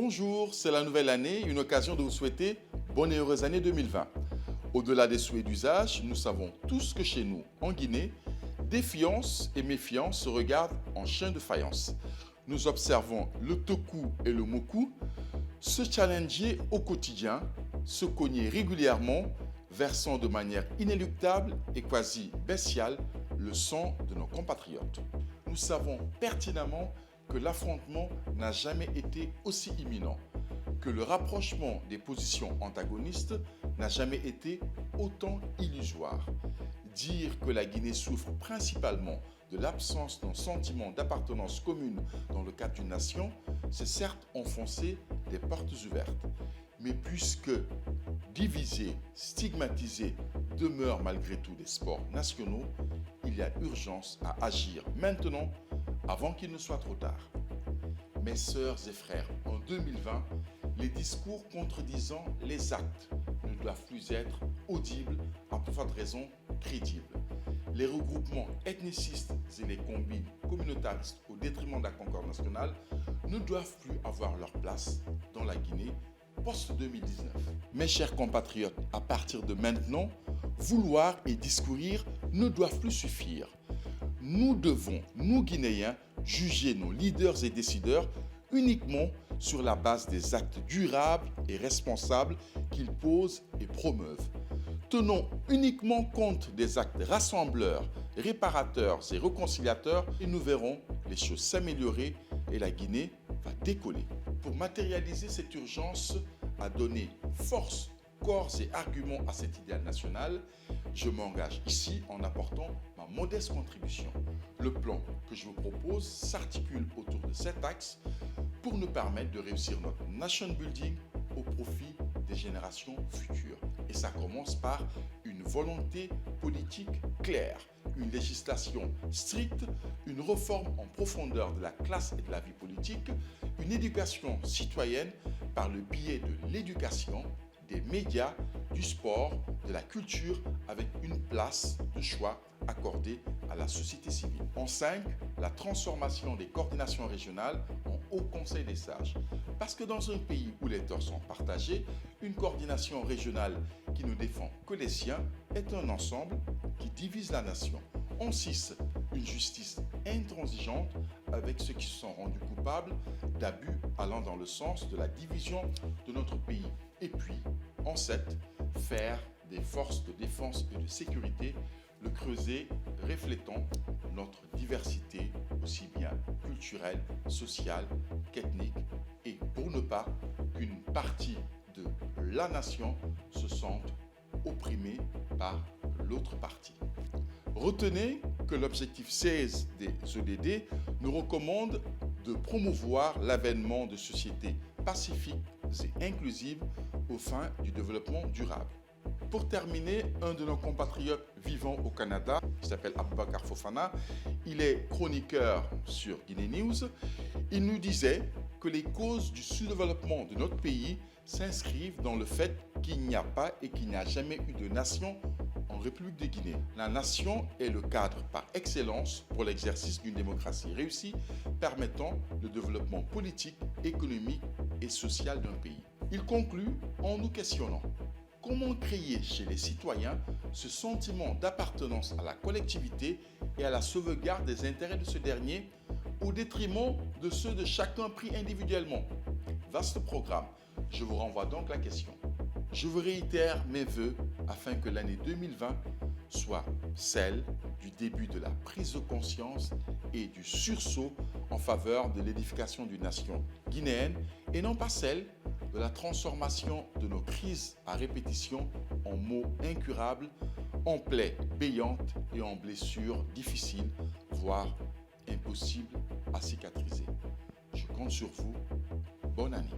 Bonjour, c'est la nouvelle année, une occasion de vous souhaiter bonne et heureuse année 2020. Au-delà des souhaits d'usage, nous savons tous que chez nous, en Guinée, défiance et méfiance se regardent en chien de faïence. Nous observons le toku et le moku se challenger au quotidien, se cogner régulièrement, versant de manière inéluctable et quasi bestiale le sang de nos compatriotes. Nous savons pertinemment que l'affrontement n'a jamais été aussi imminent, que le rapprochement des positions antagonistes n'a jamais été autant illusoire. Dire que la Guinée souffre principalement de l'absence d'un sentiment d'appartenance commune dans le cadre d'une nation, c'est certes enfoncer des portes ouvertes. Mais puisque diviser, stigmatiser demeurent malgré tout des sports nationaux, il y a urgence à agir maintenant avant qu'il ne soit trop tard. Mes sœurs et frères, en 2020, les discours contredisant les actes ne doivent plus être audibles, à plus forte raison crédibles. Les regroupements ethnicistes et les combines communautaristes au détriment de la concorde nationale ne doivent plus avoir leur place dans la Guinée post-2019. Mes chers compatriotes, à partir de maintenant, vouloir et discourir ne doivent plus suffire. Nous devons, nous Guinéens, juger nos leaders et décideurs uniquement sur la base des actes durables et responsables qu'ils posent et promeuvent. Tenons uniquement compte des actes rassembleurs, réparateurs et réconciliateurs et nous verrons les choses s'améliorer et la Guinée va décoller. Pour matérialiser cette urgence à donner force, corps et arguments à cet idéal national, je m'engage ici en apportant ma modeste contribution. Le plan que je vous propose s'articule autour de 7 axes pour nous permettre de réussir notre nation building au profit des générations futures. Et ça commence par une volonté politique claire, une législation stricte, une réforme en profondeur de la classe et de la vie politique, une éducation citoyenne par le biais de l'éducation, des médias, du sport, de la culture, avec une place de choix accordée à la société civile. En 5, la transformation des coordinations régionales en Haut Conseil des sages. Parce que dans un pays où les torts sont partagés, une coordination régionale qui ne défend que les siens est un ensemble qui divise la nation. En 6, une justice intransigeante avec ceux qui se sont rendus coupables d'abus allant dans le sens de la division de notre pays. Et puis, en 7, faire des forces de défense et de sécurité le creuset reflétant notre diversité aussi bien culturelle, sociale qu'ethnique et pour ne pas qu'une partie de la nation se sente opprimée par l'autre partie. Retenez que l'objectif 16 des ODD nous recommande de promouvoir l'avènement de sociétés pacifiques et inclusives aux fins du développement durable. Pour terminer, un de nos compatriotes vivant au Canada, qui s'appelle Aboubakar Fofana, il est chroniqueur sur Guinée News. Il nous disait que les causes du sous-développement de notre pays s'inscrivent dans le fait qu'il n'y a pas et qu'il n'y a jamais eu de nation en République de Guinée. La nation est le cadre par excellence pour l'exercice d'une démocratie réussie, permettant le développement politique, économique et social d'un pays. Il conclut en nous questionnant: comment créer chez les citoyens ce sentiment d'appartenance à la collectivité et à la sauvegarde des intérêts de ce dernier au détriment de ceux de chacun pris individuellement? Vaste programme. Je vous renvoie donc la question. Je vous réitère mes vœux afin que l'année 2020 soit celle du début de la prise de conscience et du sursaut en faveur de l'édification d'une nation guinéenne et non pas celle de la transformation de nos crises à répétition en maux incurables, en plaies béantes et en blessures difficiles, voire impossibles à cicatriser. Je compte sur vous. Bonne année.